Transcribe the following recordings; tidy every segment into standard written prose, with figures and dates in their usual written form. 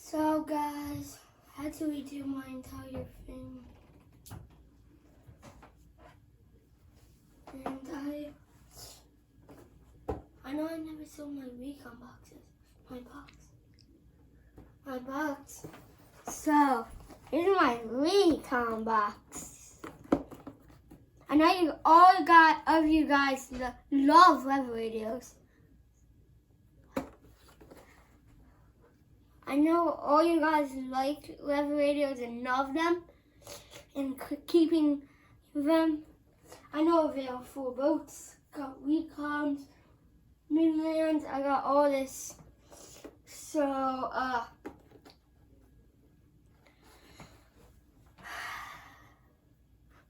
So guys, I had to redo my entire thing. And I know I never sold my recon boxes. My box. So, here's my recon box. I know all of you guys love weather radios. I know all you guys like weather radios and love them and keeping them. I know they are full boats, got recons, Midlands, I got all this. So,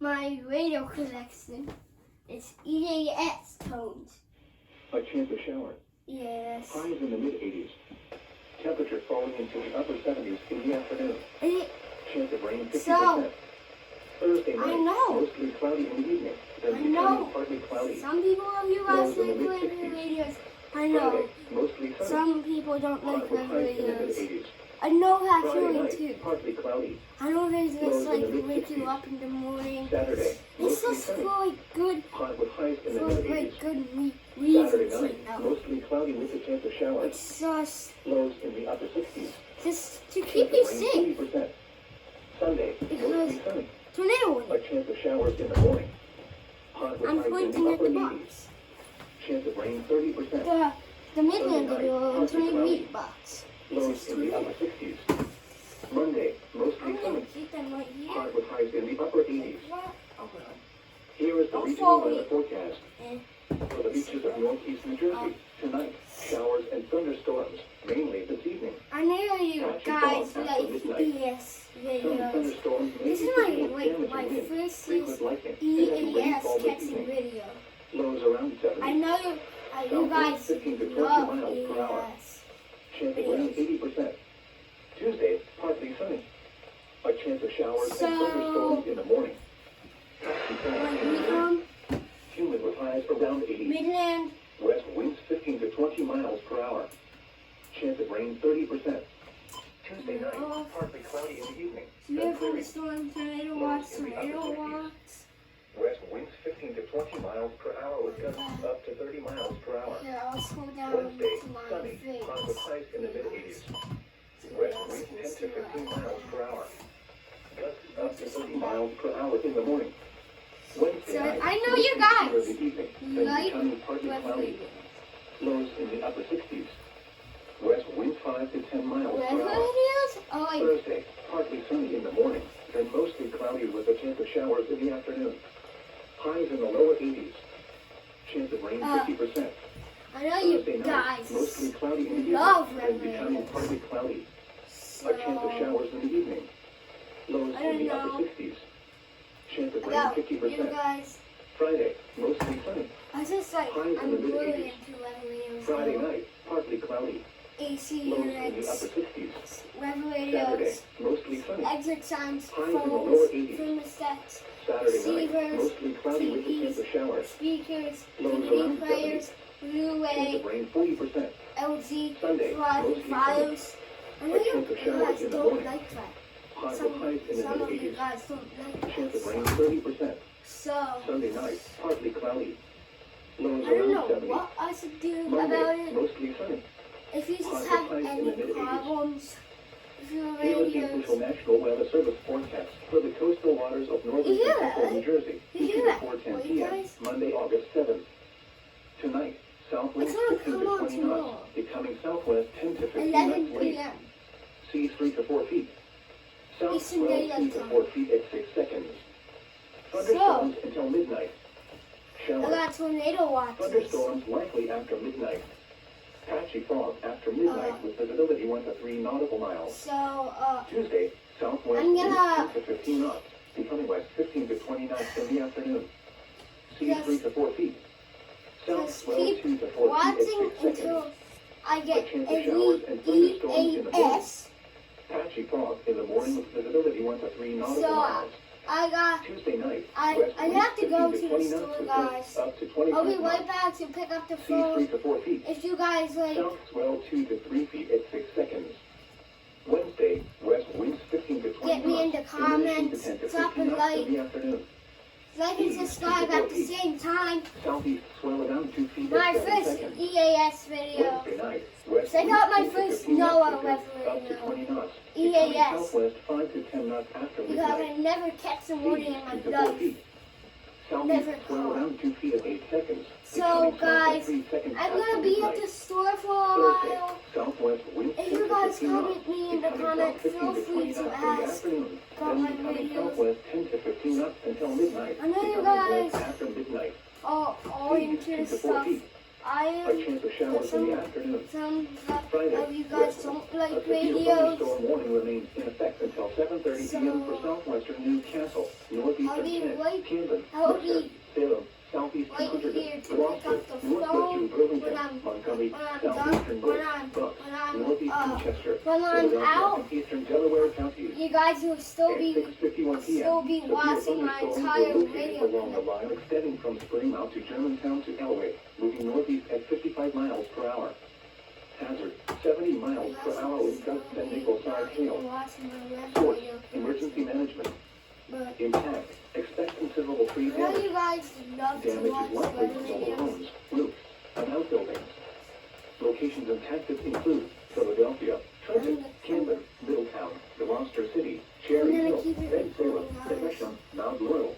my radio collection is EAS tones. A chance of shower. Yes. Highs in the mid-80s. Temperature falling into the upper 70s in the afternoon. Chance of rain 50%. So, Thursday night, I know. mostly cloudy in the evening. Then I becoming know. partly cloudy. Some people of you guys Lows in the like weather mid-60s. radios. I know. Friday, mostly sunny. Some people don't like Hot with weather highs in the radios. mid-80s. I know that Friday feeling night, too. partly cloudy. I know there's Lows this in like the wake you mid-60s. up in the morning. Saturday, It's mostly just sunny. for like good, Hot with highs in the for mid-80s. like good Saturday reasons, night, you know. mostly cloudy with a chance of showers. It's just Lows in the upper 60s. to keep you Chance of rain safe. 40%. Sunday, Because mostly sunny. tornado A warning. chance of showers in the morning. Hot with I'm highs in pointing the at upper the 80s. box. Chance of rain 30%. The Midland video and 20 meat box. This Lows is in the upper 60s. Monday, mostly I'm gonna sunny. keep them right here. Hot with highs in the upper 80s. Here is the Don't regional fall weather me. forecast. Eh. For the beaches of northeast New Jersey, tonight, showers and thunderstorms, mainly this evening. I know you guys like EAS Some videos. thunderstorms may This be is capable of my damaging wind, first frequent lightning, and EAS rainfall this texting evening. video. Lows around 70. I know you guys 15 to 20 love miles per hour. EAS. Chance of rain 80%. Tuesday, partly sunny. A chance of showers and thunderstorms in the morning. When we come, Humid with highs around 80. Midland, West winds 15 to 20 miles per hour. Chance of rain 30%. Tuesday night, partly cloudy in the evening. severe Then clearing. thunderstorm, tornado watch, West winds 15 to 20 miles per hour with gusts up to 30 miles per hour. Here, I'll slow down Wednesday, to my sunny, face. hot with highs in the mid-80s. West winds 10 to 15 miles per hour. Gusts up to 30 miles per hour in the morning. Wednesday So, night, I know you mostly guys clear the evening, then like becoming partly weather cloudy. videos. Lows in the upper 60s. West winds 5 to 10 miles Weather per hour. videos? Oh, like, Thursday, partly sunny in the morning, then mostly cloudy with a chance of showers in the afternoon. Highs in the lower 80s. Chance of rain 50%. I know you Thursday night, guys mostly cloudy in the evening, love then weather becoming videos. partly cloudy. So, A chance of showers in the evening. Lows I in the don't upper know 60s. Chance of rain about you 50%. guys. Friday, mostly sunny. I just like, Highs in I'm the really mid-80s. into weather videos. Friday now. night, partly cloudy. AC Lows in the units, upper 60s. weather Saturday, radios, mostly sunny. exit signs, Highs in the phones, lower 80s. thermostats, Saturday night, receivers, mostly cloudy with a chance of showers. speakers, Lows DVD around players, 70. Chance Blu-ray, of rain 40%. LG, Sunday, Drive, mostly Files. I know A you chance of showers guys in the don't morning. like that. Hot with Some highs in the of you mid-80s. guys don't like Chance of that. rain 30%. So, Sunday night, partly cloudy. Lows I don't around know 70. what I should do Monday, about it. mostly sunny. If you hot just with have highs in any the mid-80s. problems with your Here is the radios, official National Weather Service forecast for the coastal waters of northern and Yeah. central New Jersey. You hear Beginning that? before 10 Well, you p.m. guys- Monday, August 7th. Tonight, south winds It's gonna 15 come to on 20 tomorrow. knots, becoming southwest 10 to 15 11 knots late. p.m. Seas 3 to 4 feet. South Eastern swell Daylight 2 to Time. 4 feet at 6 seconds. Thunderstorms until midnight. I Showers. got tornado watches. Thunderstorms likely after midnight. Patchy fog after midnight with visibility 1 to 3 nautical miles. So, Tuesday, southwest I'm gonna- winds 10 to 15 knots, becoming west 15 to 20 knots in the afternoon. Seas Just- 3 to 4 feet. South just swell keep 2 to 4 feet watching at 6 until seconds. I get A chance of showers and thunderstorms in the morning. EAS. Patchy fog in the morning with visibility 1 to 3 nautical So, miles. I got, Tuesday night, I west have winds to 15 go to to the 20 store, knots with guys. gusts up to 25 I'll be knots. right back to pick up the Seas 3 phone. to 4 feet. If you guys like, South swell 2 to 3 feet at 6 seconds. Wednesday. comment, to 10 to drop a 15 knots in like, the afternoon. like and subscribe at the same time. Southeast swell around 2 feet My at 7 first seconds. EAS video. Wednesday night, west Check out my wind 10 to first 15 knots NOAA because weather up to radio. 20 knots. EAS. Becoming southwest 5 to 10 knots after Because midnight. I never catch a warning in my 2 to 4 life. feet. Southeast Never swell caught. around 2 feet at 8 seconds. So Becoming south at guys, 3 seconds I'm after gonna be at midnight. the store for a Thursday, while. southwest wind If 10 you to guys 15 knots. comment me in the Becoming comment, south 15 feel to 20 free to knots in the ask afternoon. about Then my becoming videos. southwest 10 to 15 knots until midnight. I know you Becoming west guys after midnight. all into 2 this to 4 stuff. feet. I A am. chance of showers in the afternoon. Some Friday, of you guys west- don't A like severe radios. thunderstorm warning remains in effect until 7:30 p.m. for So- southwestern Newcastle, How northeastern do you Kent, like- Camden, how do Mercer, you Salem, southeastern right Hunterdon, here to pick Gloucester, up the northwestern phone Burlington, when I'm Montgomery, done, southeastern when Bucks, I'm Bucks, when I'm northeastern Chester, when I'm Philadelphia, out. and eastern Delaware counties. You guys will still At be 6:51 p.m., still be severe watching my thunderstorms entire were located radio along the clip. line extending from Springmount to Germantown to Elway, moving northeast at 55 miles per hour. Hazard, 70 miles per hour with gusts and nickel-sized hail. Watching my web Source, radio clips. emergency management. But Impact, expect considerable tree I know damage. you guys love to Damage watch is likely weather to mobile videos. homes, roofs, and outbuildings. Locations impacted include Philadelphia, Trenton, Camden, Middletown, Gloucester City, Cherry I'm gonna Hill, keep it Ben Salem, recording, guys. Gresham, Mount Laurel,